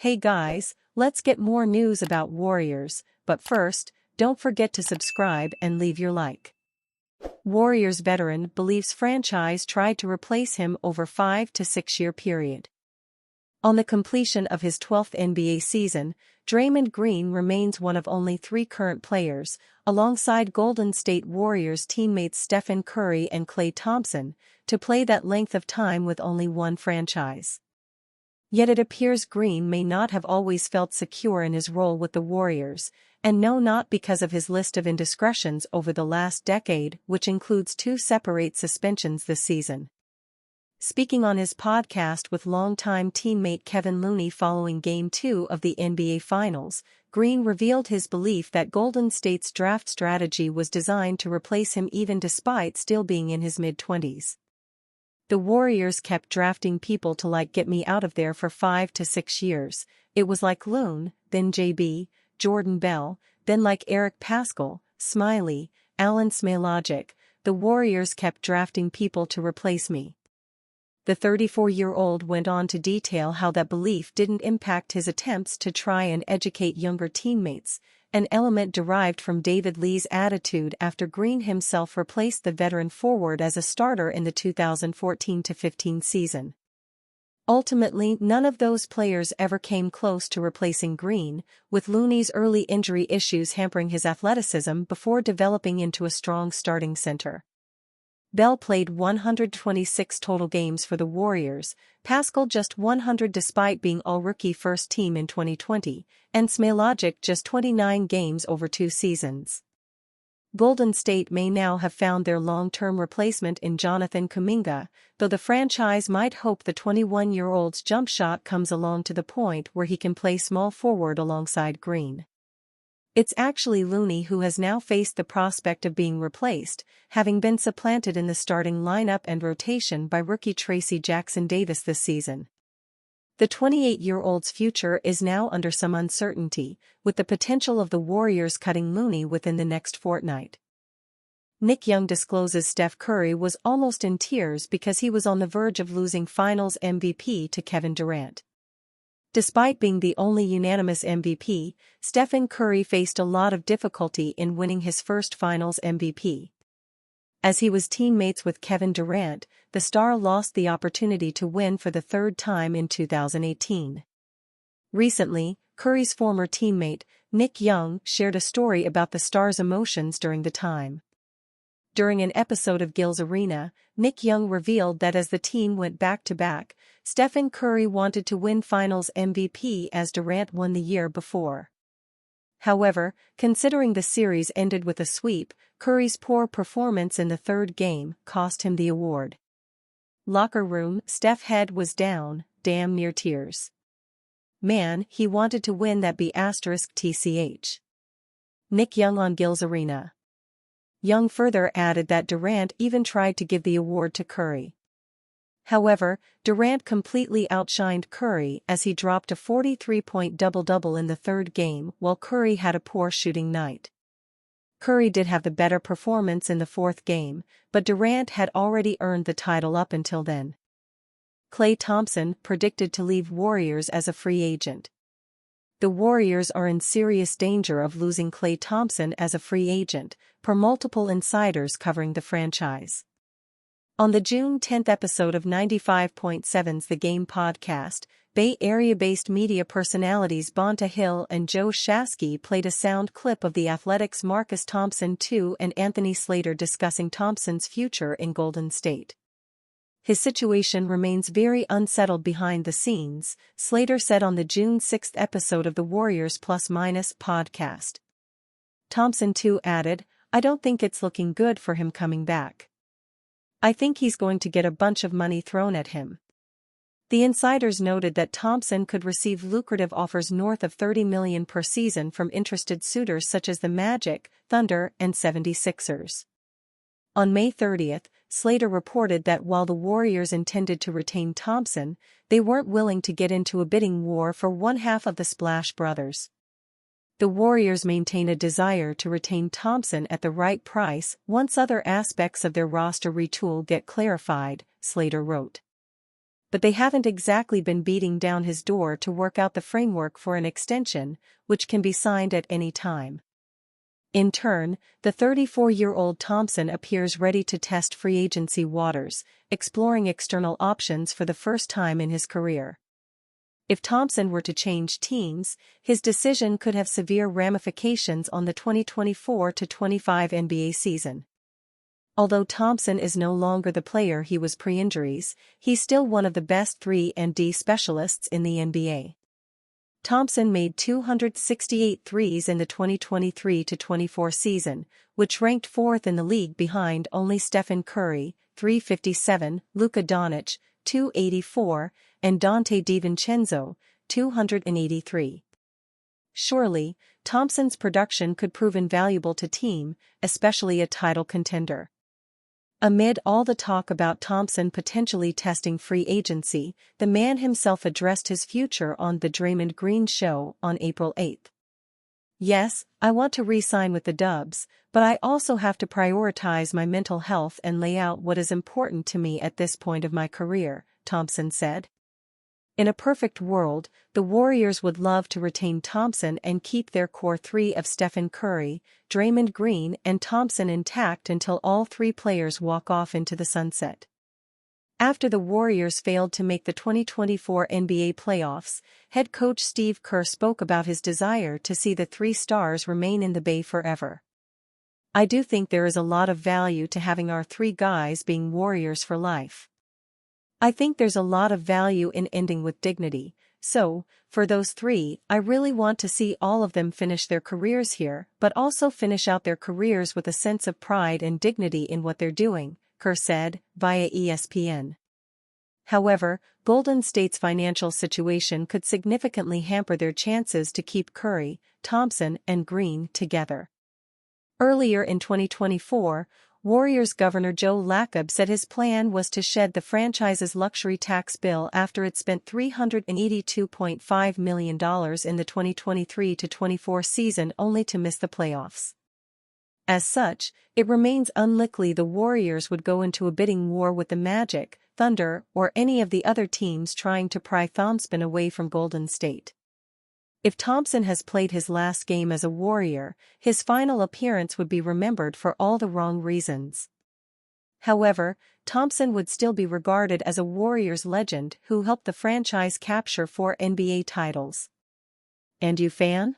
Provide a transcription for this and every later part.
Hey guys, let's get more news about Warriors, but first, don't forget to subscribe and leave your like. Warriors veteran believes franchise tried to replace him over 5 to 6 year period. On the completion of his 12th NBA season, Draymond Green remains one of only 3 current players, alongside Golden State Warriors teammates Stephen Curry and Klay Thompson, to play that length of time with only one franchise. Yet it appears Green may not have always felt secure in his role with the Warriors, and no, not because of his list of indiscretions over the last decade, which includes 2 separate suspensions this season. Speaking on his podcast with longtime teammate Kevin Looney following Game 2 of the NBA Finals, Green revealed his belief that Golden State's draft strategy was designed to replace him even despite still being in his mid-20s. The Warriors kept drafting people to get me out of there for 5 to 6 years. It was like Loon, then JB, Jordan Bell, then Eric Paschall, Smiley, Alan Smilogic. The Warriors kept drafting people to replace me. The 34-year-old went on to detail how that belief didn't impact his attempts to try and educate younger teammates, an element derived from David Lee's attitude after Green himself replaced the veteran forward as a starter in the 2014-15 season. Ultimately, none of those players ever came close to replacing Green, with Looney's early injury issues hampering his athleticism before developing into a strong starting center. Bell played 126 total games for the Warriors, Paschall just 100 despite being all-rookie first team in 2020, and Smilogic just 29 games over 2 seasons. Golden State may now have found their long-term replacement in Jonathan Kuminga, though the franchise might hope the 21-year-old's jump shot comes along to the point where he can play small forward alongside Green. It's actually Looney who has now faced the prospect of being replaced, having been supplanted in the starting lineup and rotation by rookie Tracy Jackson-Davis this season. The 28-year-old's future is now under some uncertainty, with the potential of the Warriors cutting Looney within the next fortnight. Nick Young discloses Steph Curry was almost in tears because he was on the verge of losing Finals MVP to Kevin Durant. Despite being the only unanimous MVP, Stephen Curry faced a lot of difficulty in winning his first Finals MVP. As he was teammates with Kevin Durant, the star lost the opportunity to win for the 3rd time in 2018. Recently, Curry's former teammate, Nick Young, shared a story about the star's emotions during the time. During an episode of Gil's Arena, Nick Young revealed that as the team went back-to-back, Stephen Curry wanted to win Finals MVP as Durant won the year before. However, considering the series ended with a sweep, Curry's poor performance in the 3rd game cost him the award. Locker room, Steph's head was down, damn near tears. Man, he wanted to win that *TCH. Nick Young on Gil's Arena. Young further added that Durant even tried to give the award to Curry. However, Durant completely outshined Curry as he dropped a 43-point double-double in the 3rd game while Curry had a poor shooting night. Curry did have the better performance in the 4th game, but Durant had already earned the title up until then. Klay Thompson predicted to leave Warriors as a free agent. The Warriors are in serious danger of losing Klay Thompson as a free agent, per multiple insiders covering the franchise. On the June 10 episode of 95.7's The Game podcast, Bay Area-based media personalities Bonta Hill and Joe Shasky played a sound clip of the Athletics' Marcus Thompson II and Anthony Slater discussing Thompson's future in Golden State. His situation remains very unsettled behind the scenes, Slater said on the June 6 episode of the Warriors Plus Minus podcast. Thompson too added, "I don't think it's looking good for him coming back. I think he's going to get a bunch of money thrown at him." The insiders noted that Thompson could receive lucrative offers north of $30 million per season from interested suitors such as the Magic, Thunder, and 76ers. On May 30, Slater reported that while the Warriors intended to retain Thompson, they weren't willing to get into a bidding war for one half of the Splash Brothers. The Warriors maintain a desire to retain Thompson at the right price once other aspects of their roster retool get clarified, Slater wrote. but they haven't exactly been beating down his door to work out the framework for an extension, which can be signed at any time. In turn, the 34-year-old Thompson appears ready to test free agency waters, exploring external options for the first time in his career. If Thompson were to change teams, his decision could have severe ramifications on the 2024-25 NBA season. Although Thompson is no longer the player he was pre-injuries, he's still one of the best 3-and-D specialists in the NBA. Thompson made 268 threes in the 2023-24 season, which ranked fourth in the league behind only Stephen Curry, 357, Luka Doncic, 284, and Dante DiVincenzo, 283. Surely, Thompson's production could prove invaluable to team, especially a title contender. Amid all the talk about Thompson potentially testing free agency, the man himself addressed his future on The Draymond Green Show on April 8. "Yes, I want to re-sign with the Dubs, but I also have to prioritize my mental health and lay out what is important to me at this point of my career," Thompson said. In a perfect world, the Warriors would love to retain Thompson and keep their core three of Stephen Curry, Draymond Green and Thompson intact until all three players walk off into the sunset. After the Warriors failed to make the 2024 NBA playoffs, head coach Steve Kerr spoke about his desire to see the three stars remain in the Bay forever. "I do think there is a lot of value to having our three guys being Warriors for life. I think there's a lot of value in ending with dignity, so, for those three, I really want to see all of them finish their careers here but also finish out their careers with a sense of pride and dignity in what they're doing," Kerr said, via ESPN. However, Golden State's financial situation could significantly hamper their chances to keep Curry, Thompson and Green together. Earlier in 2024, Warriors Governor Joe Lacob said his plan was to shed the franchise's luxury tax bill after it spent $382.5 million in the 2023-24 season only to miss the playoffs. As such, it remains unlikely the Warriors would go into a bidding war with the Magic, Thunder, or any of the other teams trying to pry Thompson away from Golden State. If Thompson has played his last game as a Warrior, his final appearance would be remembered for all the wrong reasons. However, Thompson would still be regarded as a Warriors legend who helped the franchise capture 4 NBA titles. And you, fan?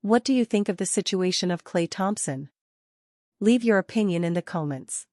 What do you think of the situation of Klay Thompson? Leave your opinion in the comments.